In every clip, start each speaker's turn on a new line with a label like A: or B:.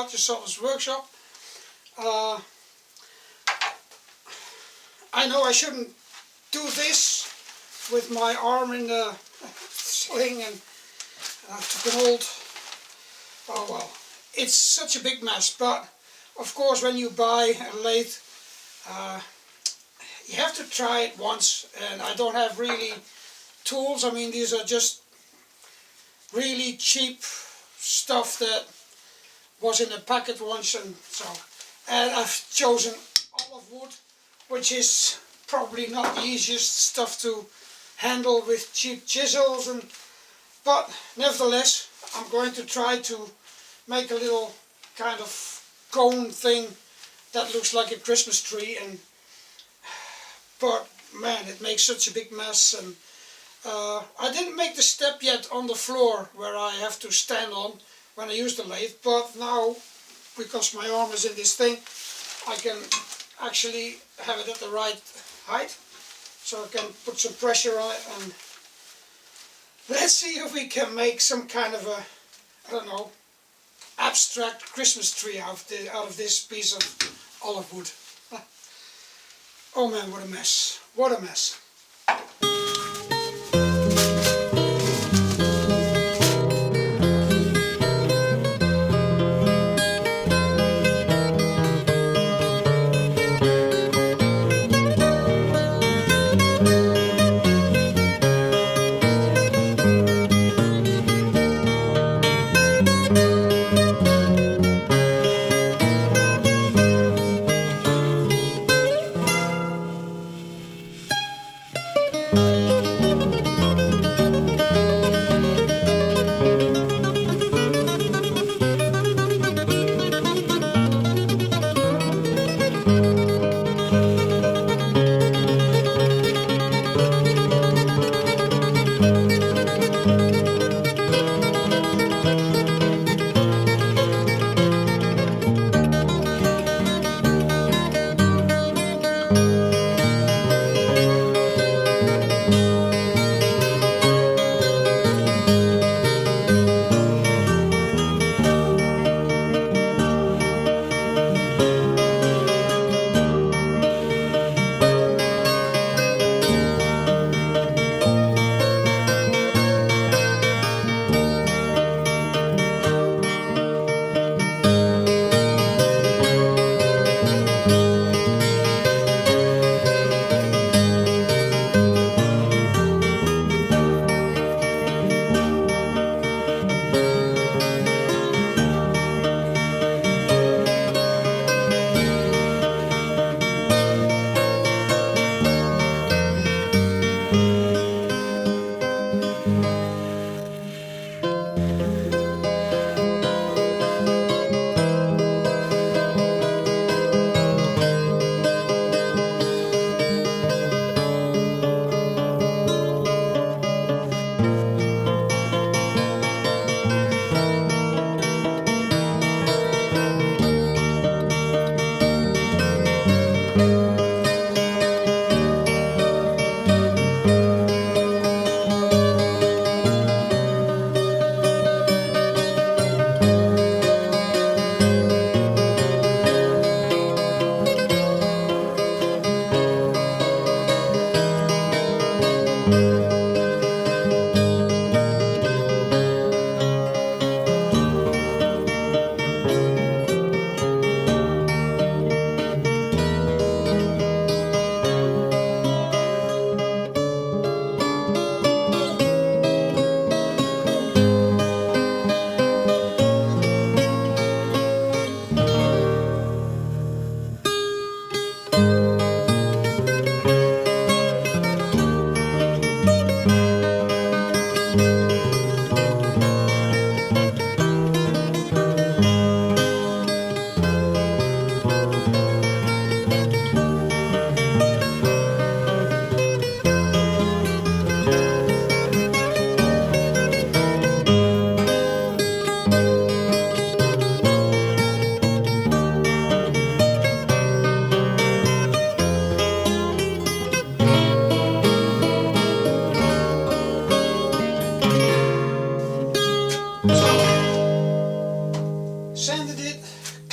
A: about Just Sawdust workshop. I know I shouldn't do this with my arm in the sling, and I took an old, oh well, it's such a big mess. But of course when you buy a lathe, you have to try it once, and I don't have really tools. I mean, these are just really cheap stuff that was in a packet once, and I've chosen olive wood, which is probably not the easiest stuff to handle with cheap chisels, but nevertheless I'm going to try to make a little kind of cone thing that looks like a Christmas tree, but man, it makes such a big mess. And I didn't make the step yet on the floor where I have to stand on when I use the lathe, but now, because my arm is in this thing, I can actually have it at the right height, so I can put some pressure on it, and let's see if we can make some kind of a, I don't know, abstract Christmas tree out of this piece of olive wood. Oh man, what a mess, what a mess.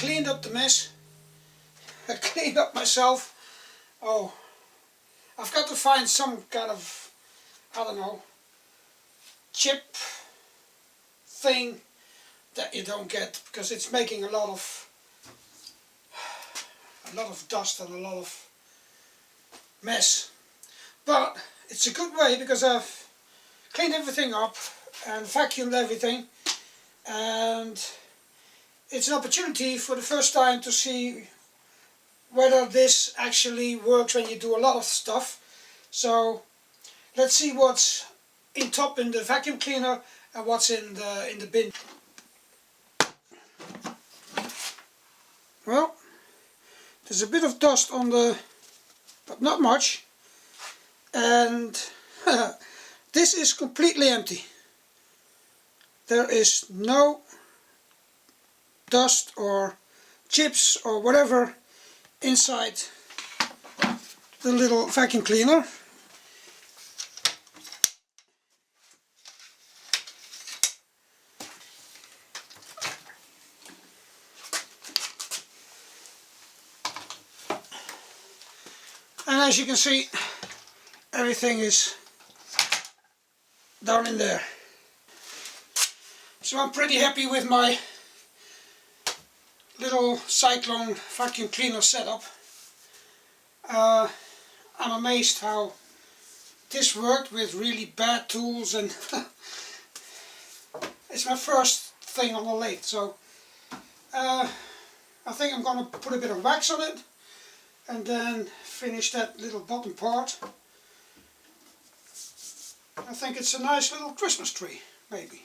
A: cleaned up the mess. I cleaned up myself. Oh, I've got to find some kind of, I don't know, chip thing that you don't get, because it's making a lot of dust and a lot of mess. But it's a good way, because I've cleaned everything up and vacuumed everything, and it's an opportunity for the first time to see whether this actually works when you do a lot of stuff. So let's see what's in top in the vacuum cleaner and what's in the bin. Well, there's a bit of dust on the, but not much, and this is completely empty. There is no dust or chips or whatever inside the little vacuum cleaner. And as you can see, everything is down in there. So I'm pretty happy with my little cyclone vacuum cleaner setup. I'm amazed how this worked with really bad tools, and it's my first thing on the lathe, so I think I'm going to put a bit of wax on it and then finish that little bottom part. I think it's a nice little Christmas tree, maybe.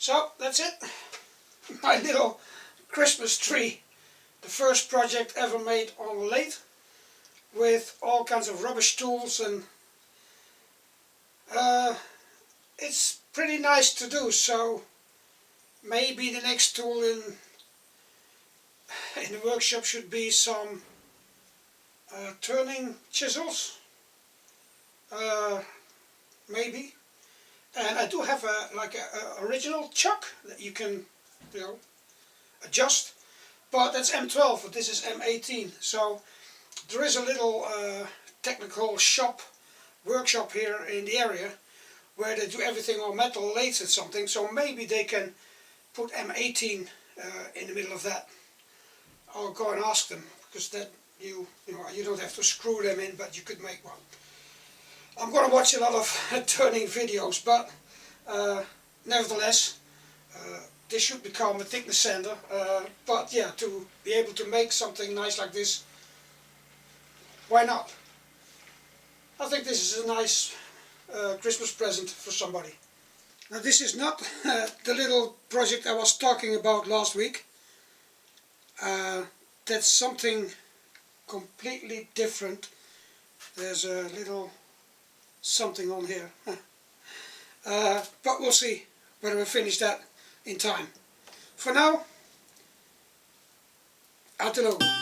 A: So that's it, my little Christmas tree, the first project ever made on a lathe, with all kinds of rubbish tools, and it's pretty nice to do. So maybe the next tool in the workshop should be some turning chisels, maybe. And I do have a original chuck that you can, you know, adjust, but that's M12, but this is M18. So there is a little technical workshop here in the area where they do everything on metal lathes and something. So maybe they can put M18 in the middle of that. I'll go and ask them, because that you don't have to screw them in, but you could make one. I'm going to watch a lot of turning videos, but nevertheless, this should become a thickness sander. But yeah, to be able to make something nice like this, why not? I think this is a nice Christmas present for somebody. Now, this is not the little project I was talking about last week. That's something completely different. There's a little something on here, but we'll see whether we finish that in time. For now, out the load.